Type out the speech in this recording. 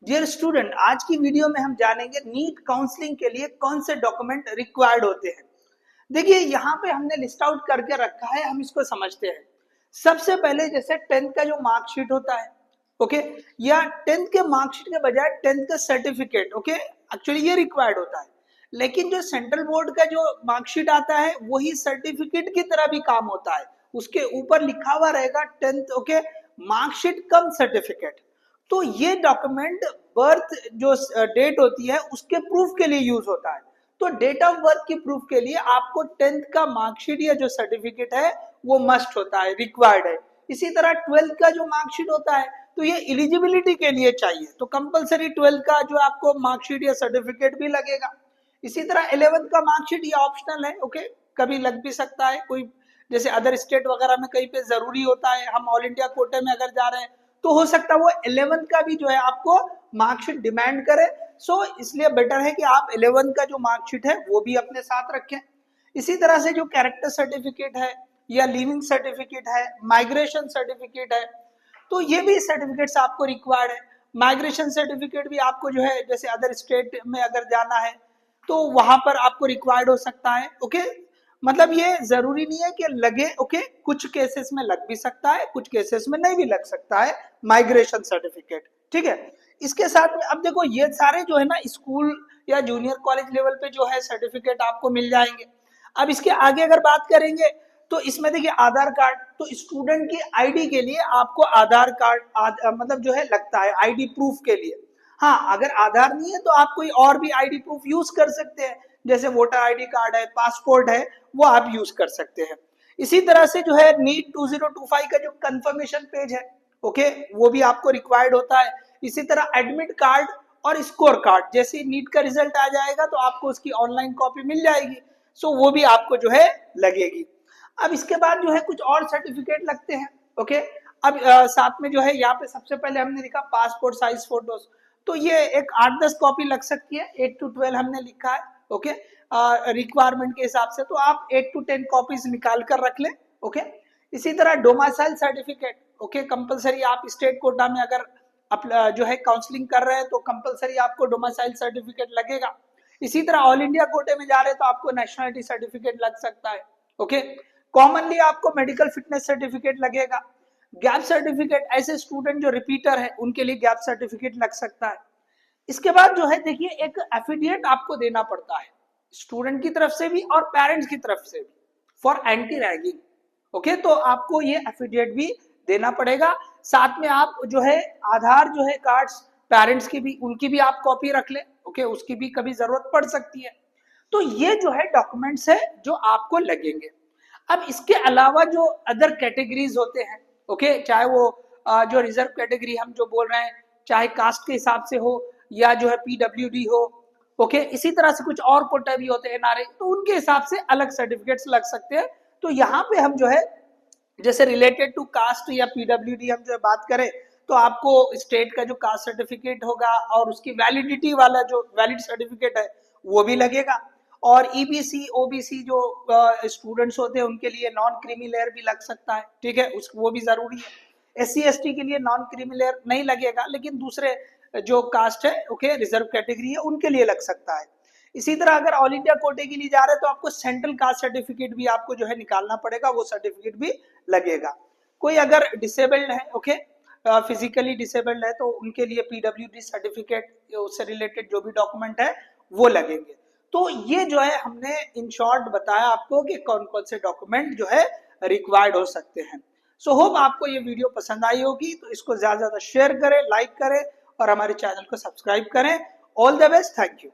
Dear student, आज की video में हम जानेंगे नीट काउंसलिंग के लिए कौन से डॉक्यूमेंट रिक्वायर्ड होते हैं। देखिए यहाँ पे हमने लिस्ट आउट करके रखा है, हम इसको समझते हैं। सबसे पहले जैसे 10th का जो मार्कशीट होता है, ओके, या 10th के मार्कशीट के बजाय 10th का सर्टिफिकेट, ओके, एक्चुअली ये रिक्वायर्ड होता है। लेकिन जो सेंट्रल बोर्ड का जो मार्कशीट आता है वही सर्टिफिकेट की तरह भी काम होता है। उसके ऊपर लिखा हुआ रहेगा 10th, ओके, मार्कशीट कम सर्टिफिकेट। तो ये डॉक्यूमेंट बर्थ जो डेट होती है उसके प्रूफ के लिए यूज होता है। तो डेट ऑफ बर्थ की प्रूफ के लिए आपको 10th का मार्कशीट या जो सर्टिफिकेट है वो मस्ट होता है, रिक्वायर्ड है। इसी तरह 12th का जो मार्कशीट होता है तो ये एलिजिबिलिटी के लिए चाहिए, तो कंपलसरी 12th का जो आपको मार्कशीट या सर्टिफिकेट भी लगेगा। इसी तरह 11th का मार्कशीट ये ऑप्शनल है, ओके, कभी लग भी सकता है, कोई जैसे अदर स्टेट वगैरह में कहीं पे जरूरी होता है, हम ऑल इंडिया कोटे में अगर जा रहे हैं तो हो सकता है वो 11th का भी जो है आपको मार्कशीट डिमांड करे। सो इसलिए बेटर है कि आप 11th का जो मार्कशीट है वो भी अपने साथ रखें। इसी तरह से जो कैरेक्टर सर्टिफिकेट है या लिविंग सर्टिफिकेट है, माइग्रेशन सर्टिफिकेट है, तो ये भी सर्टिफिकेट्स आपको रिक्वायर्ड है। माइग्रेशन सर्टिफिकेट भी आपको जो है जैसे अदर स्टेट में अगर जाना है तो वहां पर आपको रिक्वायर्ड हो सकता है, ओके। मतलब ये जरूरी नहीं है कि लगे, ओके, कुछ केसेस में लग भी सकता है, कुछ केसेस में नहीं भी लग सकता है माइग्रेशन सर्टिफिकेट, ठीक है। इसके साथ में अब देखो ये सारे जो है ना स्कूल या जूनियर कॉलेज लेवल पे जो है सर्टिफिकेट आपको मिल जाएंगे। अब इसके आगे अगर बात करेंगे तो इसमें देखिए आधार कार्ड, तो स्टूडेंट की आईडी के लिए आपको आधार कार्ड मतलब जो है लगता है आईडी प्रूफ के लिए। हाँ, अगर आधार नहीं है तो आप कोई और भी आईडी प्रूफ यूज कर सकते हैं, जैसे वोटर आईडी कार्ड है, पासपोर्ट है, वो आप यूज कर सकते हैं। इसी तरह से जो है नीट 2025 का जो कंफर्मेशन पेज है, ओके, वो भी आपको रिक्वायर्ड होता है। इसी तरह एडमिट कार्ड और स्कोर कार्ड, जैसे नीट का रिजल्ट आ जाएगा तो आपको उसकी ऑनलाइन कॉपी मिल जाएगी, सो वो भी आपको जो है लगेगी। अब इसके बाद जो है कुछ और सर्टिफिकेट लगते हैं, ओके। अब साथ में जो है यहाँ पे सबसे पहले हमने लिखा पासपोर्ट साइज फोटोज, तो ये एक 8-10 कॉपी लग सकती है, 8 to 12 हमने लिखा है, ओके, रिक्वायरमेंट के हिसाब से। तो आप 8 to 10 कॉपीज निकाल कर रख लें, ओके। इसी तरह डोमिसाइल सर्टिफिकेट, ओके, कंपलसरी आप स्टेट कोटा में अगर आप जो है काउंसलिंग कर रहे हैं तो कंपलसरी आपको डोमिसाइल सर्टिफिकेट लगेगा। इसी तरह ऑल इंडिया कोटे में जा रहे हैं तो आपको नेशनलिटी सर्टिफिकेट लग सकता है, ओके। कॉमनली आपको मेडिकल फिटनेस सर्टिफिकेट लगेगा। गैप सर्टिफिकेट, ऐसे स्टूडेंट जो रिपीटर है उनके लिए गैप सर्टिफिकेट लग सकता है। इसके बाद जो है देखिए एक एफिडेविट आपको देना पड़ता है, स्टूडेंट की तरफ से भी और पेरेंट्स की तरफ से भी, फॉर एंटी रैगिंग, ओके। तो आपको ये एफिडेविट भी देना पड़ेगा। साथ में आप जो है आधार जो है कार्ड्स पेरेंट्स की भी, उनकी भी आप कॉपी रख ले, ओके, उसकी भी कभी जरूरत पड़ सकती है। तो ये जो है डॉक्यूमेंट्स है जो आपको लगेंगे। अब इसके अलावा जो अदर कैटेगरीज होते हैं, ओके, चाहे वो जो रिजर्व कैटेगरी हम जो बोल रहे हैं, चाहे कास्ट के हिसाब से हो या जो है पीडब्ल्यूडी हो, ओके, इसी तरह से कुछ और कोटा भी होते हैं, एनआरए, तो उनके हिसाब से अलग सर्टिफिकेट्स लग सकते हैं। तो यहाँ पे हम जो है जैसे रिलेटेड टू कास्ट या पीडब्ल्यूडी हम जो बात करें तो आपको स्टेट का जो कास्ट सर्टिफिकेट होगा और उसकी वैलिडिटी वाला जो वैलिड सर्टिफिकेट है वो भी लगेगा। और ईबीसी ओबीसी जो स्टूडेंट्स होते हैं उनके लिए नॉन क्रीमी लेयर भी लग सकता है, ठीक है, वो भी जरूरी है। एससी एसटी के लिए नॉन क्रीमी लेयर नहीं लगेगा, लेकिन दूसरे जो कास्ट है, ओके, रिजर्व कैटेगरी है, उनके लिए लग सकता है। इसी तरह अगर ऑल इंडिया कोटे के लिए जा रहे हैं तो आपको सेंट्रल कास्ट सर्टिफिकेट भी आपको जो है निकालना पड़ेगा, वो सर्टिफिकेट भी लगेगा। कोई अगर डिसेबल्ड है, ओके, फिजिकली डिसेबल्ड है, तो उनके लिए पीडब्ल्यूडी सर्टिफिकेट, उससे रिलेटेड जो भी डॉक्यूमेंट है वो लगेंगे। तो ये जो है हमने इन शॉर्ट बताया आपको कि कौन कौन से डॉक्यूमेंट जो है रिक्वायर्ड हो सकते हैं। सो होप आपको ये वीडियो पसंद आई होगी, तो इसको ज्यादा से ज्यादा शेयर करें, लाइक करें और हमारे चैनल को सब्सक्राइब करें। All the best, thank you.